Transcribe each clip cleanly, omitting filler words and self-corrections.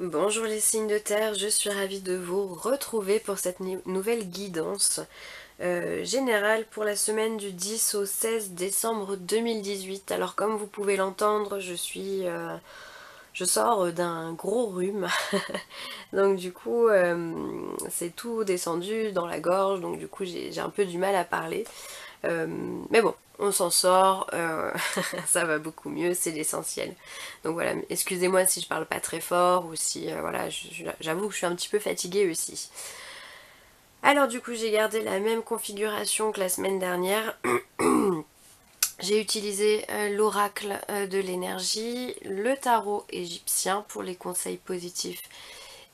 Bonjour les signes de terre, je suis ravie de vous retrouver pour cette nouvelle guidance générale pour la semaine du 10 au 16 décembre 2018. Alors comme vous pouvez l'entendre, je sors d'un gros rhume, donc du coup c'est tout descendu dans la gorge, donc du coup j'ai un peu du mal à parler. Mais bon, on s'en sort, ça va beaucoup mieux, c'est l'essentiel. Donc voilà, excusez-moi si je parle pas très fort ou si, voilà, j'avoue que je suis un petit peu fatiguée aussi. Alors du coup, j'ai gardé la même configuration que la semaine dernière. J'ai utilisé l'oracle de l'énergie, le tarot égyptien pour les conseils positifs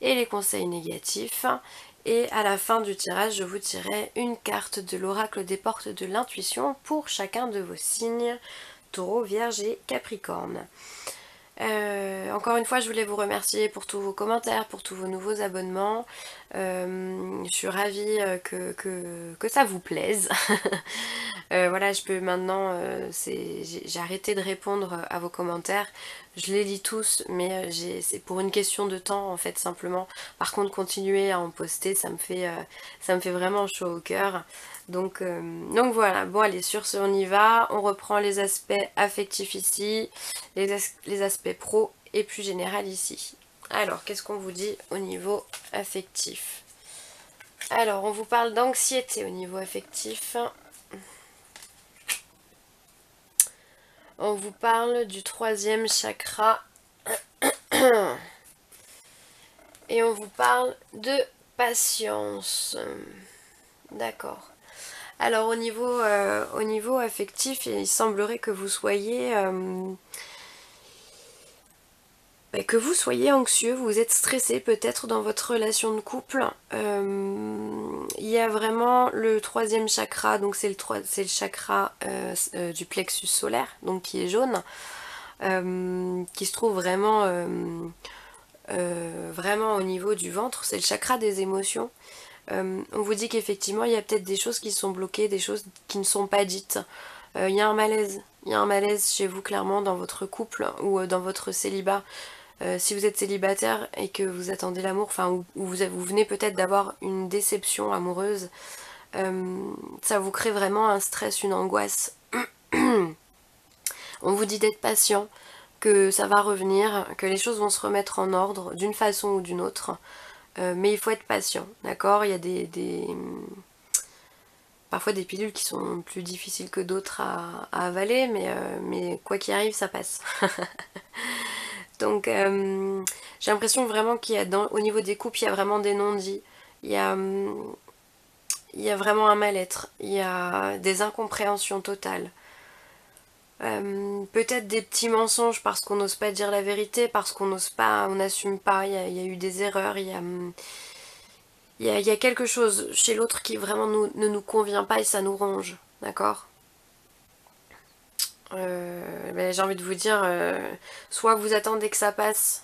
et les conseils négatifs. Et à la fin du tirage, je vous tirerai une carte de l'oracle des portes de l'intuition pour chacun de vos signes, Taureau, Vierge et Capricorne. Encore une fois, je voulais vous remercier pour tous vos commentaires, pour tous vos nouveaux abonnements. Je suis ravie que ça vous plaise. Voilà, je peux maintenant, j'ai arrêté de répondre à vos commentaires. Je les lis tous, mais c'est pour une question de temps en fait simplement. Par contre, continuer à en poster, ça me fait vraiment chaud au cœur. Donc voilà, bon allez, sur ce on y va. On reprend les aspects affectifs ici, les aspects pro et plus général ici. Alors, qu'est-ce qu'on vous dit au niveau affectif? Alors, on vous parle d'anxiété au niveau affectif. On vous parle du troisième chakra et on vous parle de patience. D'accord. Alors au niveau affectif, il semblerait que vous soyez anxieux, vous êtes stressé peut-être dans votre relation de couple. Il y a vraiment le troisième chakra, donc c'est le chakra du plexus solaire, donc qui est jaune, qui se trouve vraiment au niveau du ventre, c'est le chakra des émotions. On vous dit qu'effectivement il y a peut-être des choses qui sont bloquées, des choses qui ne sont pas dites. Il y a un malaise chez vous clairement dans votre couple ou dans votre célibat. Si vous êtes célibataire et que vous attendez l'amour, enfin ou vous venez peut-être d'avoir une déception amoureuse, ça vous crée vraiment un stress, une angoisse. On vous dit d'être patient, que ça va revenir, que les choses vont se remettre en ordre d'une façon ou d'une autre. Mais il faut être patient, d'accord? Il y a parfois des pilules qui sont plus difficiles que d'autres à avaler, mais quoi qu'il arrive, ça passe. Donc j'ai l'impression vraiment qu'il y a au niveau des couples, il y a vraiment des non-dits. Il y a, il y a vraiment un mal-être. Il y a des incompréhensions totales. Peut-être des petits mensonges parce qu'on n'ose pas dire la vérité, parce qu'on n'ose pas, on n'assume pas, il y a eu des erreurs, il y a quelque chose chez l'autre qui vraiment ne nous convient pas et ça nous ronge, d'accord? Ben, j'ai envie de vous dire, soit vous attendez que ça passe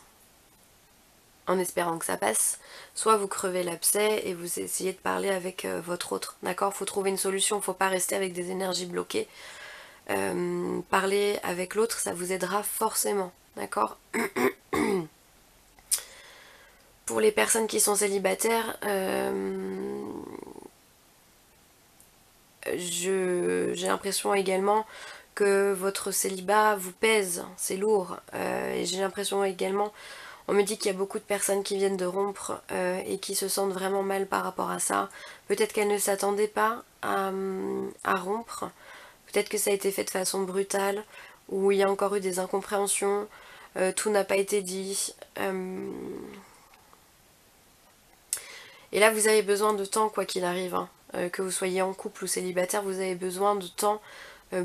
en espérant que ça passe, soit vous crevez l'abcès et vous essayez de parler avec votre autre, d'accord? Faut trouver une solution, faut pas rester avec des énergies bloquées. Parler avec l'autre, ça vous aidera forcément, d'accord? Pour les personnes qui sont célibataires, j'ai l'impression également que votre célibat vous pèse, c'est lourd. Et j'ai l'impression également, on me dit qu'il y a beaucoup de personnes qui viennent de rompre et qui se sentent vraiment mal par rapport à ça. Peut-être qu'elles ne s'attendaient pas à rompre, peut-être que ça a été fait de façon brutale, ou il y a encore eu des incompréhensions, tout n'a pas été dit. Et là vous avez besoin de temps quoi qu'il arrive, hein. Que vous soyez en couple ou célibataire, vous avez besoin de temps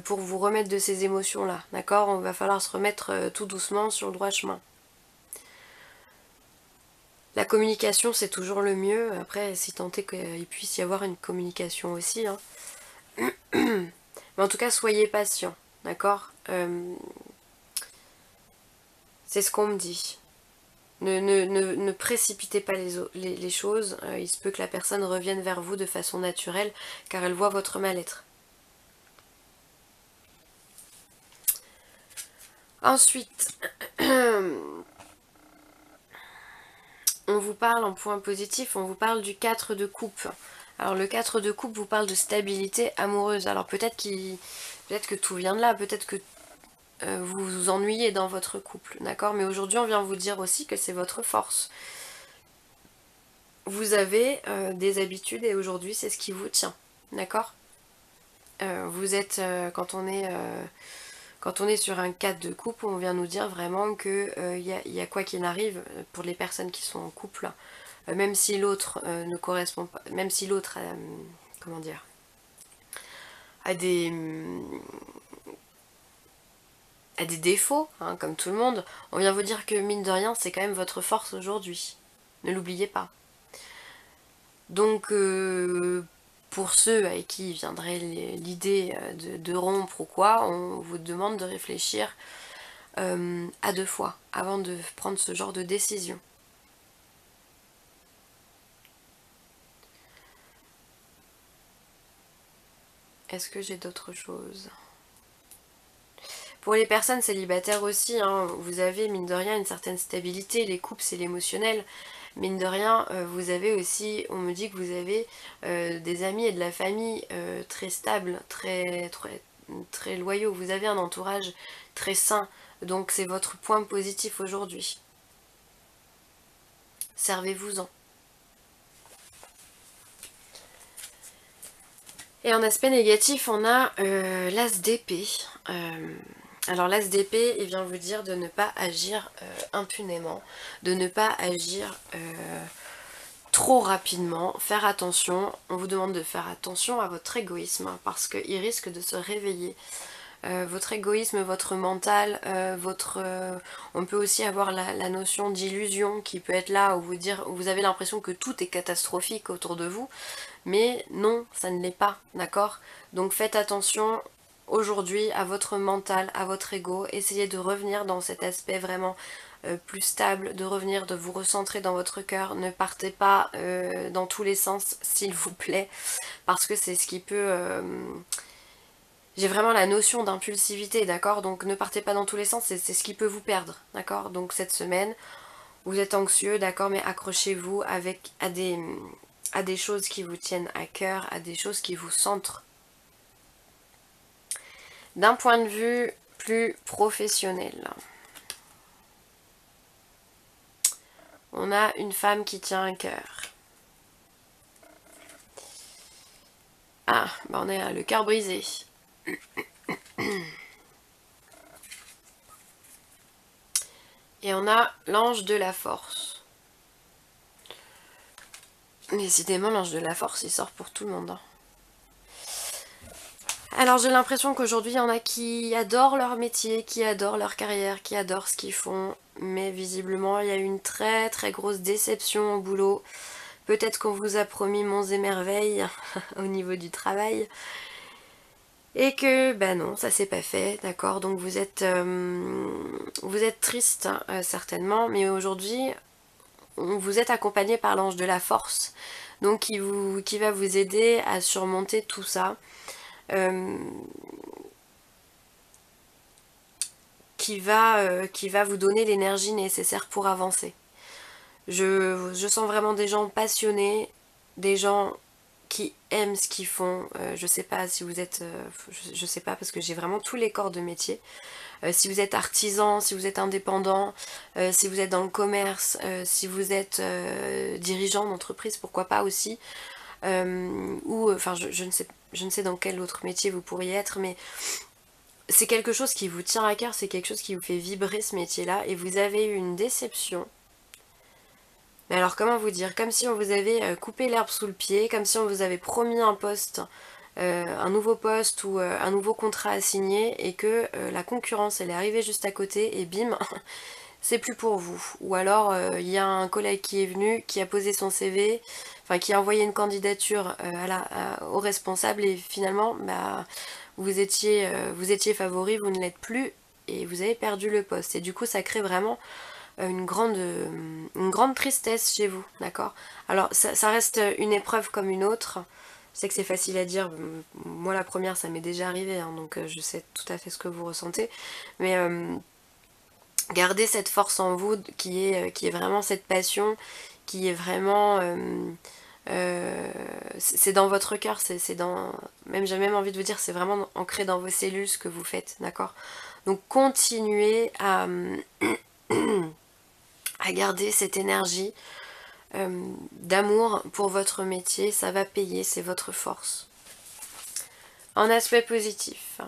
pour vous remettre de ces émotions-là, d'accord? On va falloir se remettre tout doucement sur le droit chemin. La communication c'est toujours le mieux, après si tant est qu'il puisse y avoir une communication aussi, hein. Mais en tout cas soyez patient, d'accord? C'est ce qu'on me dit. Ne précipitez pas les choses, il se peut que la personne revienne vers vous de façon naturelle car elle voit votre mal-être. Ensuite, on vous parle en point positif, on vous parle du 4 de coupe. Alors le 4 de coupe vous parle de stabilité amoureuse. Alors peut-être que tout vient de là, peut-être que vous vous ennuyez dans votre couple, d'accord? Mais aujourd'hui on vient vous dire aussi que c'est votre force. Vous avez des habitudes et aujourd'hui c'est ce qui vous tient, d'accord? Vous êtes, quand on est sur un 4 de couple, on vient nous dire vraiment que y a quoi qu'il arrive pour les personnes qui sont en couple, même si l'autre ne correspond pas, même si l'autre a, comment dire, a des défauts, hein, comme tout le monde, on vient vous dire que mine de rien, c'est quand même votre force aujourd'hui. Ne l'oubliez pas. Donc, pour ceux avec qui viendrait l'idée de rompre ou quoi, on vous demande de réfléchir à 2 fois avant de prendre ce genre de décision. Est-ce que j'ai d'autres choses? Pour les personnes célibataires aussi, hein, vous avez mine de rien une certaine stabilité, les couples c'est l'émotionnel, mine de rien vous avez aussi, on me dit que vous avez des amis et de la famille très stables, très loyaux, vous avez un entourage très sain, donc c'est votre point positif aujourd'hui. Servez-vous-en. Et en aspect négatif, on a l'as d'épée. Alors l'as d'épée, il vient vous dire de ne pas agir impunément, de ne pas agir trop rapidement, faire attention. On vous demande de faire attention à votre égoïsme parce qu'il risque de se réveiller. Votre égoïsme, votre mental, on peut aussi avoir la notion d'illusion qui peut être là où vous avez l'impression que tout est catastrophique autour de vous, mais non, ça ne l'est pas, d'accord? Donc faites attention aujourd'hui à votre mental, à votre ego, essayez de revenir dans cet aspect vraiment plus stable, de revenir, de vous recentrer dans votre cœur, ne partez pas dans tous les sens s'il vous plaît, parce que c'est ce qui peut... j'ai vraiment la notion d'impulsivité, d'accord? Donc ne partez pas dans tous les sens, c'est ce qui peut vous perdre, d'accord? Donc cette semaine, vous êtes anxieux, d'accord, mais accrochez-vous à des choses qui vous tiennent à cœur, à des choses qui vous centrent. D'un point de vue plus professionnel, on a une femme qui tient un cœur. Ah, bah on a le cœur brisé. Et on a l'ange de la force. Décidément, l'ange de la force, il sort pour tout le monde. Hein. Alors j'ai l'impression qu'aujourd'hui, il y en a qui adorent leur métier, qui adorent leur carrière, qui adorent ce qu'ils font. Mais visiblement, il y a eu une très très grosse déception au boulot. Peut-être qu'on vous a promis monts et merveilles au niveau du travail. Et que, bah non, ça s'est pas fait, d'accord. Donc vous êtes triste, certainement. Mais aujourd'hui, vous êtes accompagné par l'ange de la force. Donc qui va vous aider à surmonter tout ça. Qui va vous donner l'énergie nécessaire pour avancer. Je sens vraiment des gens passionnés, des gens qui aiment ce qu'ils font. Je sais pas si vous êtes... je sais pas parce que j'ai vraiment tous les corps de métier. Si vous êtes artisan, si vous êtes indépendant, si vous êtes dans le commerce, si vous êtes dirigeant d'entreprise, pourquoi pas aussi. Ou, enfin, je ne sais dans quel autre métier vous pourriez être, mais c'est quelque chose qui vous tient à cœur, c'est quelque chose qui vous fait vibrer ce métier-là, et vous avez eu une déception. Mais alors comment vous dire, comme si on vous avait coupé l'herbe sous le pied, comme si on vous avait promis un poste, un nouveau poste ou un nouveau contrat à signer, et que la concurrence elle est arrivée juste à côté, et bim, c'est plus pour vous. Ou alors il y a un collègue qui est venu, qui a posé son CV, enfin qui a envoyé une candidature au responsable, et finalement, bah... vous étiez favori, vous ne l'êtes plus et vous avez perdu le poste. Et du coup ça crée vraiment une grande tristesse chez vous, d'accord? Alors ça reste une épreuve comme une autre. Je sais que c'est facile à dire, moi la première ça m'est déjà arrivé, hein, donc je sais tout à fait ce que vous ressentez. Mais gardez cette force en vous qui est vraiment cette passion qui est vraiment... c'est dans votre cœur, c'est dans... Même j'ai même envie de vous dire, c'est vraiment ancré dans vos cellules ce que vous faites, d'accord? Donc continuez à garder cette énergie d'amour pour votre métier, ça va payer, c'est votre force. En aspect positif,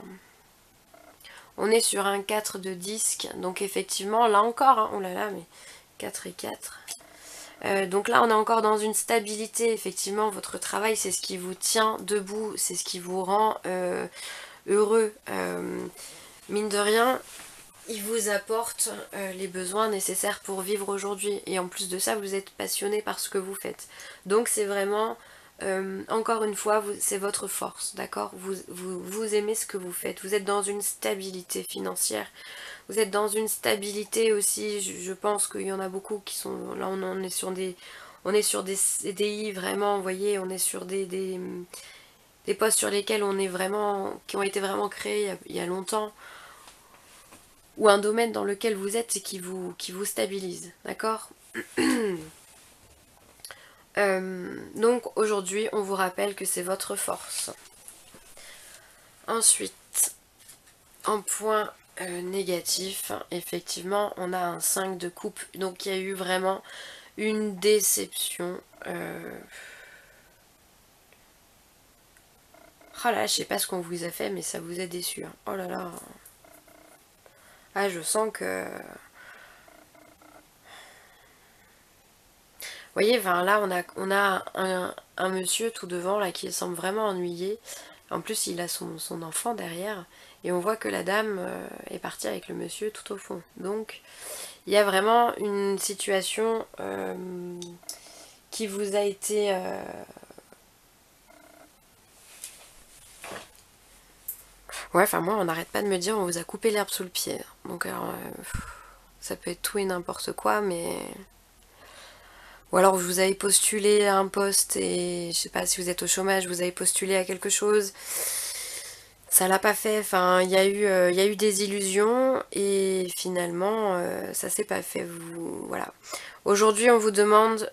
on est sur un 4 de disque, donc effectivement, là encore, hein, oh là là, mais 4 et 4. Donc là, on est encore dans une stabilité, effectivement, votre travail, c'est ce qui vous tient debout, c'est ce qui vous rend heureux. Mine de rien, il vous apporte les besoins nécessaires pour vivre aujourd'hui. Et en plus de ça, vous êtes passionné par ce que vous faites. Donc c'est vraiment, encore une fois, c'est votre force, d'accord? Vous aimez ce que vous faites. Vous êtes dans une stabilité financière. Vous êtes dans une stabilité aussi. Je pense qu'il y en a beaucoup qui sont... Là, on est sur des... On est sur des CDI, vraiment, vous voyez, on est sur des postes sur lesquels on est vraiment... qui ont été vraiment créés il y a longtemps, ou un domaine dans lequel vous êtes et qui vous stabilise, d'accord? Donc aujourd'hui, on vous rappelle que c'est votre force. Ensuite, en point négatif, effectivement, on a un 5 de coupe, donc il y a eu vraiment une déception. Oh là, je sais pas ce qu'on vous a fait, mais ça vous a déçu. Hein. Oh là là. Ah, je sens que... Vous voyez, enfin, là, on a un monsieur tout devant, là, qui semble vraiment ennuyé. En plus, il a son enfant derrière. Et on voit que la dame est partie avec le monsieur tout au fond. Donc, il y a vraiment une situation qui vous a été... Ouais, enfin, moi, on n'arrête pas de me dire, on vous a coupé l'herbe sous le pied. Donc, alors, ça peut être tout et n'importe quoi, mais... Ou alors vous avez postulé à un poste et je sais pas si vous êtes au chômage, vous avez postulé à quelque chose, ça l'a pas fait, enfin il y a eu des illusions et finalement ça s'est pas fait, voilà. Aujourd'hui on vous demande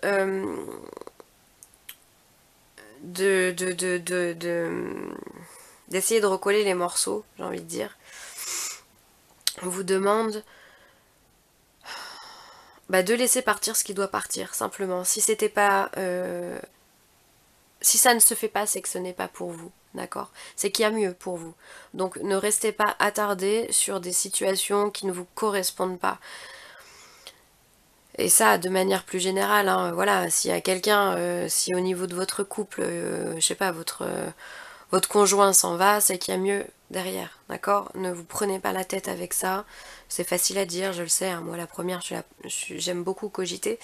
d'essayer de recoller les morceaux, j'ai envie de dire. On vous demande de laisser partir ce qui doit partir, simplement. Si c'était pas... si ça ne se fait pas, c'est que ce n'est pas pour vous, d'accord? C'est qu'il y a mieux pour vous. Donc ne restez pas attardés sur des situations qui ne vous correspondent pas. Et ça, de manière plus générale, hein, voilà, s'il y a quelqu'un, si au niveau de votre couple, je sais pas, votre conjoint s'en va, c'est qu'il y a mieux derrière, d'accord? Ne vous prenez pas la tête avec ça. C'est facile à dire, je le sais, hein, moi la première, j'aime beaucoup cogiter,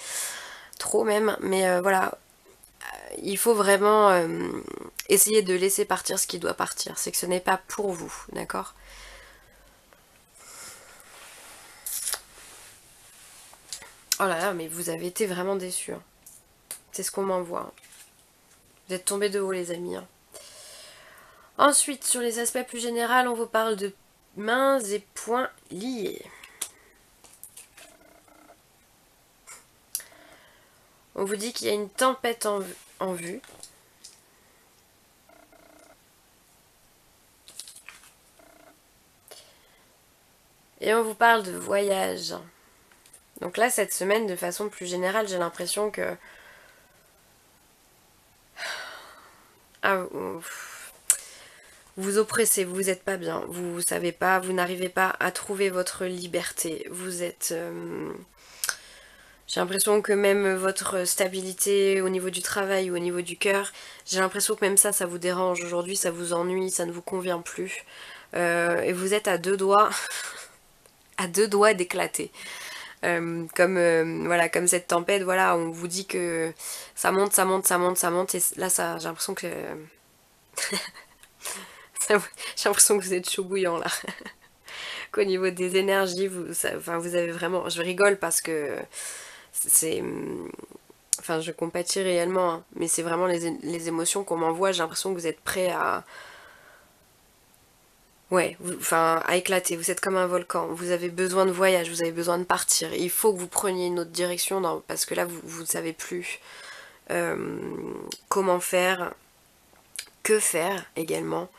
trop même, mais voilà, il faut vraiment essayer de laisser partir ce qui doit partir. C'est que ce n'est pas pour vous, d'accord? Oh là là, mais vous avez été vraiment déçus. Hein. C'est ce qu'on m'envoie. Vous êtes tombés de haut, les amis. Hein. Ensuite, sur les aspects plus généraux, on vous parle de mains et poings liés. On vous dit qu'il y a une tempête en vue. Et on vous parle de voyage. Donc là, cette semaine, de façon plus générale, j'ai l'impression que... Ah, vous oppressez, vous n'êtes pas bien, vous savez pas, vous n'arrivez pas à trouver votre liberté. Vous êtes... j'ai l'impression que même votre stabilité au niveau du travail ou au niveau du cœur, j'ai l'impression que même ça vous dérange. Aujourd'hui, ça vous ennuie, ça ne vous convient plus. Et vous êtes à deux doigts, à deux doigts d'éclater. Voilà, comme cette tempête, voilà, on vous dit que ça monte, ça monte, ça monte, ça monte, et là, ça, j'ai l'impression que... j'ai l'impression que vous êtes chaud bouillant, là. Qu'au niveau des énergies, enfin, vous avez vraiment... Je rigole parce que c'est... Enfin, je compatis réellement, hein, mais c'est vraiment les émotions qu'on m'envoie. J'ai l'impression que vous êtes prêts à... Ouais, enfin, à éclater, vous êtes comme un volcan, vous avez besoin de voyage, vous avez besoin de partir. Il faut que vous preniez une autre direction, parce que là, vous ne savez plus comment faire, que faire également.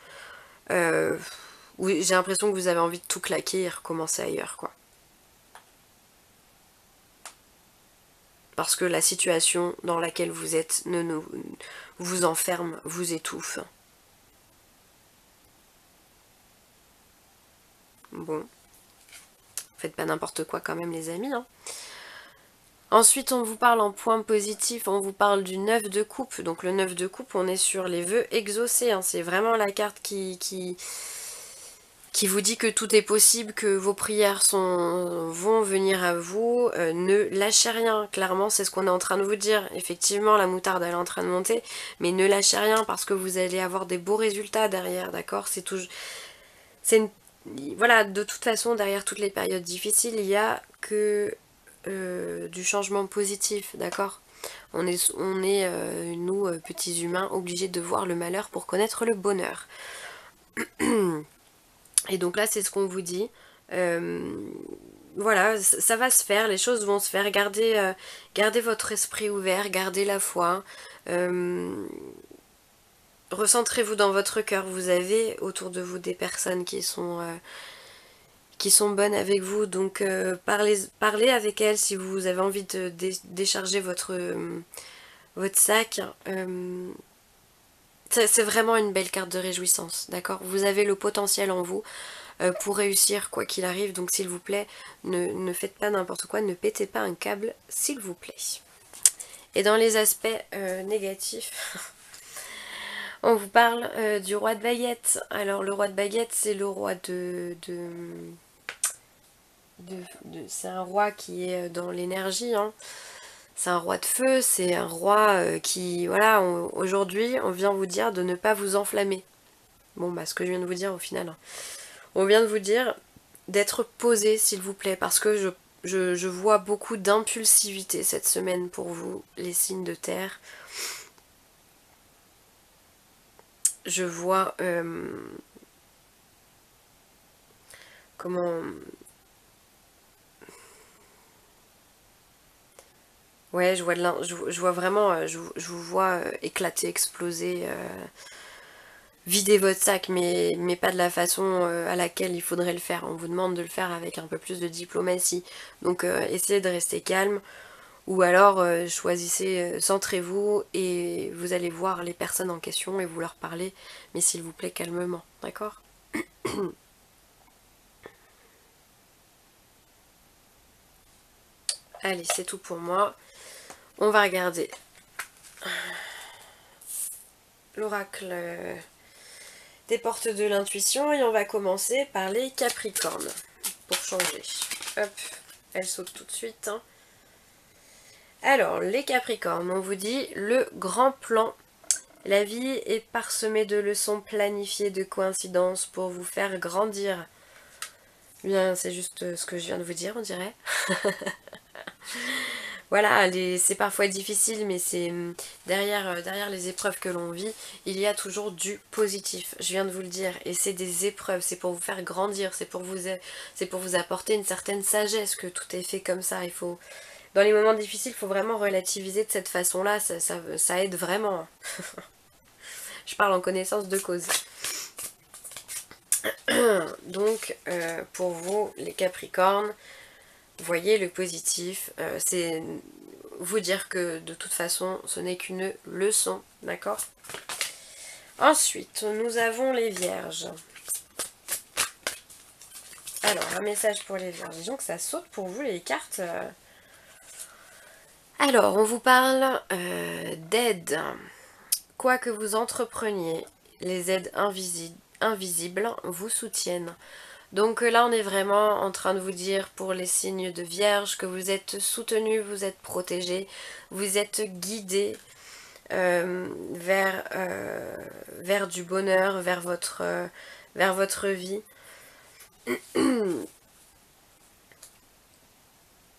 Oui, j'ai l'impression que vous avez envie de tout claquer et recommencer ailleurs, quoi. Parce que la situation dans laquelle vous êtes vous enferme, vous étouffe. Bon, faites pas n'importe quoi quand même les amis, hein. Ensuite, on vous parle en point positif, on vous parle du 9 de coupe. Donc le 9 de coupe, on est sur les vœux exaucés, hein. C'est vraiment la carte qui vous dit que tout est possible, que vos prières vont venir à vous. Ne lâchez rien, clairement c'est ce qu'on est en train de vous dire. Effectivement la moutarde elle est en train de monter, mais ne lâchez rien parce que vous allez avoir des beaux résultats derrière, d'accord? Voilà, de toute façon derrière toutes les périodes difficiles, il n'y a que du changement positif, d'accord? On est nous, petits humains, obligés de voir le malheur pour connaître le bonheur. Et donc là, c'est ce qu'on vous dit. Voilà, ça va se faire, les choses vont se faire. Gardez votre esprit ouvert, gardez la foi. Recentrez-vous dans votre cœur. Vous avez autour de vous des personnes qui sont bonnes avec vous. Donc parlez avec elles si vous avez envie de décharger votre sac. C'est vraiment une belle carte de réjouissance, d'accord? Vous avez le potentiel en vous pour réussir quoi qu'il arrive, donc s'il vous plaît, ne faites pas n'importe quoi, ne pétez pas un câble, s'il vous plaît. Et dans les aspects négatifs, on vous parle du roi de baguette. Alors le roi de baguette, c'est le roi c'est un roi qui est dans l'énergie, hein. C'est un roi de feu, c'est un roi qui, voilà, aujourd'hui, on vient vous dire de ne pas vous enflammer. Bon, bah, ce que je viens de vous dire au final, hein. On vient de vous dire d'être posé, s'il vous plaît, parce que je vois beaucoup d'impulsivité cette semaine pour vous, les signes de terre. Je vois... comment... Ouais, je vois vraiment... je vous vois éclater, exploser... vider votre sac, mais pas de la façon à laquelle il faudrait le faire. On vous demande de le faire avec un peu plus de diplomatie. Donc essayez de rester calme, ou alors choisissez, centrez-vous et vous allez voir les personnes en question et vous leur parlez, mais s'il vous plaît calmement, d'accord? Allez, c'est tout pour moi. On va regarder l'oracle des portes de l'intuition et on va commencer par les Capricornes pour changer. Hop, elle saute tout de suite, hein. Alors, les Capricornes, on vous dit le grand plan. La vie est parsemée de leçons planifiées, de coïncidences pour vous faire grandir. Bien, c'est juste ce que je viens de vous dire, on dirait. Voilà, c'est parfois difficile, mais c'est derrière les épreuves que l'on vit, il y a toujours du positif. Je viens de vous le dire, et c'est des épreuves, c'est pour vous faire grandir, c'est pour vous apporter une certaine sagesse que tout est fait comme ça. Dans les moments difficiles, il faut vraiment relativiser de cette façon-là, ça aide vraiment. Je parle en connaissance de cause. Donc, pour vous, les Capricornes, voyez le positif, c'est vous dire que de toute façon, ce n'est qu'une leçon, d'accord? Ensuite, nous avons les Vierges. Alors, un message pour les Vierges. Disons que ça saute pour vous, les cartes. Alors, on vous parle d'aide. Quoi que vous entrepreniez, les aides invisibles vous soutiennent. Donc là, on est vraiment en train de vous dire pour les signes de Vierge que vous êtes soutenus, vous êtes protégés, vous êtes guidés vers du bonheur, vers votre vie.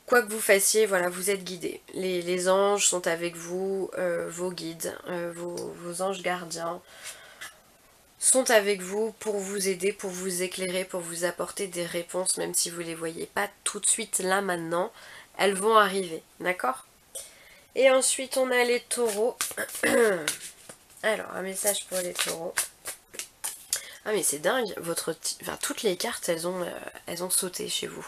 Quoi que vous fassiez, voilà, vous êtes guidés. Les anges sont avec vous, vos guides, vos anges gardiens sont avec vous pour vous aider, pour vous éclairer, pour vous apporter des réponses, même si vous ne les voyez pas tout de suite là maintenant, elles vont arriver, d'accord? Et ensuite on a les taureaux. Alors, un message pour les taureaux. Ah mais c'est dingue, enfin, toutes les cartes elles ont sauté chez vous.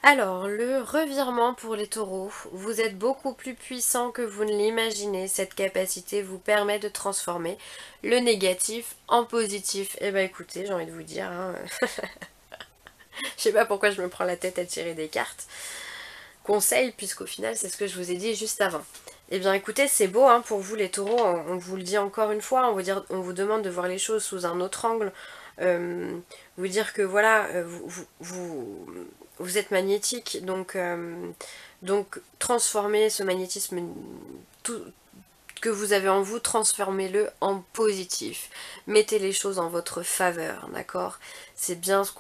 Alors, le revirement pour les taureaux. Vous êtes beaucoup plus puissant que vous ne l'imaginez. Cette capacité vous permet de transformer le négatif en positif. Eh ben écoutez, j'ai envie de vous dire, hein, je sais pas pourquoi je me prends la tête à tirer des cartes. Conseil, puisqu'au final c'est ce que je vous ai dit juste avant. Eh bien écoutez, c'est beau hein, pour vous les taureaux, on vous le dit encore une fois, on vous demande de voir les choses sous un autre angle, vous dire que voilà, vous êtes magnétique, donc transformez ce magnétisme tout, que vous avez en vous, transformez-le en positif. Mettez les choses en votre faveur, d'accord? C'est bien ce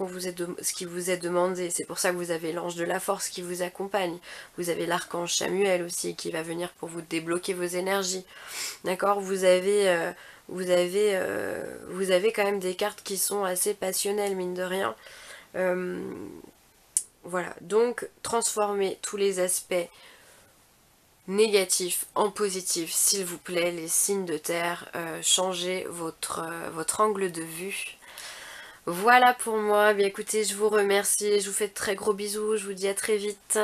qui vous est demandé. C'est pour ça que vous avez l'ange de la force qui vous accompagne. Vous avez l'archange Samuel aussi qui va venir pour vous débloquer vos énergies. D'accord? Vous avez quand même des cartes qui sont assez passionnelles, mine de rien. Voilà, donc transformez tous les aspects négatif en positif, s'il vous plaît, les signes de terre, changez votre angle de vue. Voilà pour moi, bien écoutez, je vous remercie, je vous fais de très gros bisous, je vous dis à très vite.